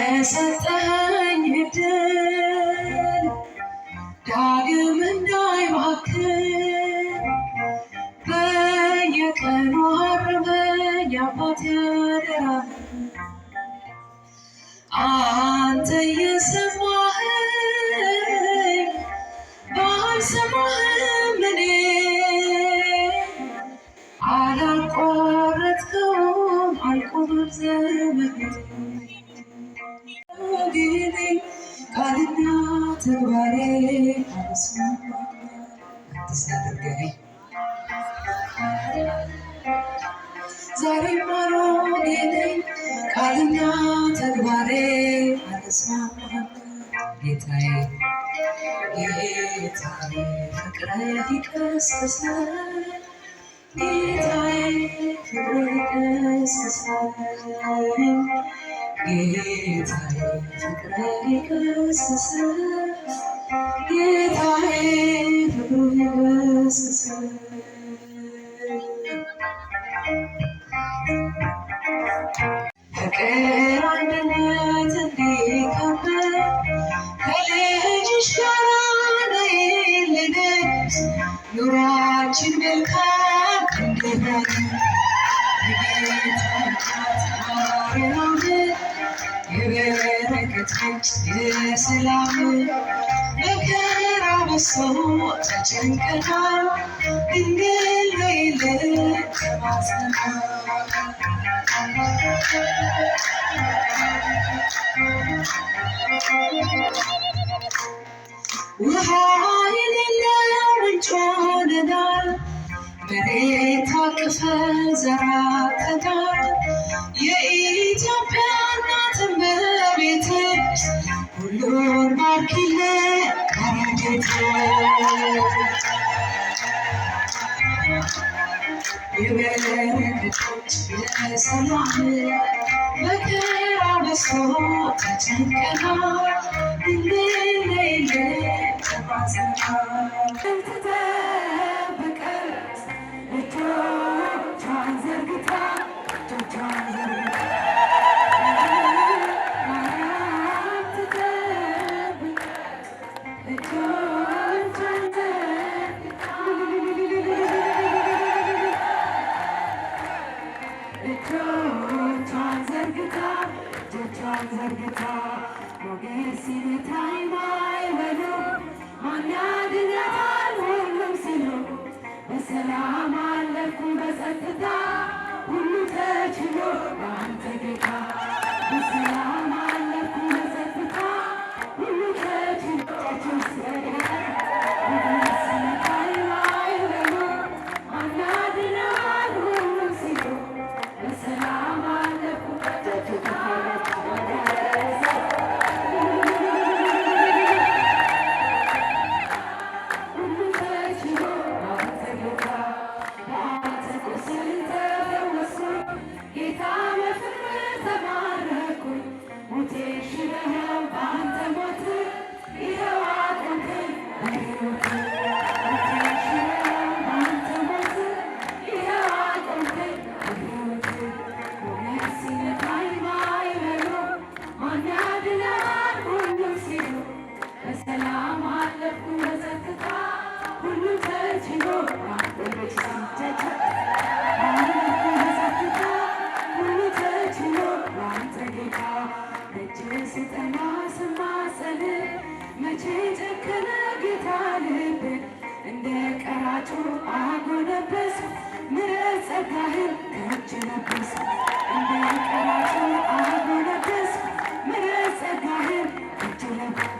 የሰጠኝ ዕድል ዳግም እንዳይባክን በየቀኑ አርመኝ አባቴ አደራ አንተ የሰማኸኝ ባልሰማህም እኔ አላቋረጥከውም አልቆመም ዘመኔ ቃልና ተግባሬ አዲስ ዛሬ ማሮጌ ነኝ ቃልና ተግባሬ አልስማማም ጌታዬ ጌታዬ ፍቅርህ ይቀስቅሳል ጌታዬ ፍቅርህ ይቀስቅሳል ጌታዬ ፍቅርህ ይቀስቅሳል ጌታዬ ፍቅርህ ይቀስቅሳል ፍቅር አንድነት እንዲከበር ከልጅሽ ጋር ነይልን ኑሯችን መልካም እንዲሆን የበረከት ምንጭ የሰላም መከራ በዝቶ ተጨንቀናል ድንግል ነይልን ተማጽነናል ውሃ የሌለው ምንጭ ሆነናል መሬት አቅፈን ዘራተናል የኢትዮጵያ እናት እመቤት ሁሉን ባርኪልን ከረድኤት የበረከት ምንጭ የሰላም መከራ በዝቶ ተጨንቀናል ድንግል ነይልን ተማጽነናል ተጠብቀን እጆቿን ዘርግታ በሰላም አለፍኩ በጸጥታ ሁሉ ተችሎ በአንተ ጌታ በሰላም አለፍኩ በጸጥታ ሁሉ ተችሎ በሰላም አለፍኩ በጸጥታ መቼ ጨከነ ጌታ ልብ እንደ ቀራጩ አጎነበስ ምሕረት ጸጋህን ከእጅ ለበስ እንደ ቀራጩ አጎነበስ ምሕረት ጸጋህን ከእጅ ለበስ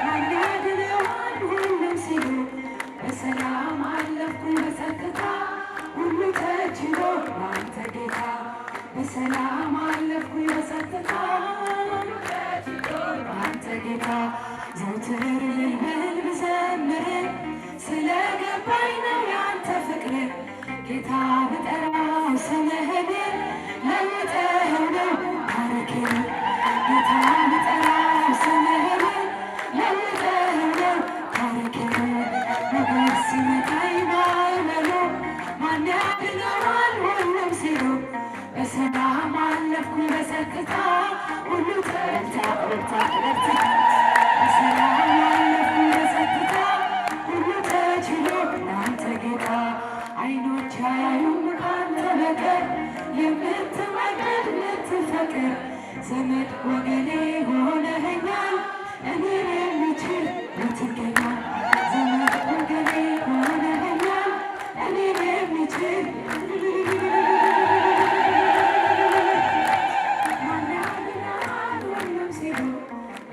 ማን ያድነዋል ሁሉም ሲሉ በሰላም አለፍኩ በጸጥታ ሁሉ ተችሎ በአንተ ጌታ በሰላም አለፍኩ በጸጥታ በአንተ ጌታ ዘወትር ልበል ብዘምር ስለገባኝ ነው ያንተ ፍቅር ጌታ ብጠራው ስምህን ለውጠኸው ነው ታሪኬን ጌታ ብጠራው ስምህን ለውጠኸው ነው ታሪኬን ነገር ሲመጣኝ ባይበሉ ማን ያድነዋል ሁሉም ሲሉ በሰላም አለፍኩ በጸጥታ ሁሉ በሰላም አለፍኩ በጸጥታ ሁሉ ተችሎ ለአንተ ጌታ ዓይኖች አያዩም ካንተ በቀር የምትወደድ የምትፈቅር ዘመድ ወገኔ ሆነኸኛል እኔን የሚችል የትገኛል ዘመድ ወገኔ ሆነኸኛል እኔን የሚችል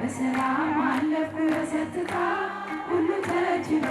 በሰላም አለፍኩ በጸጥታ ሁሉ ተችሎ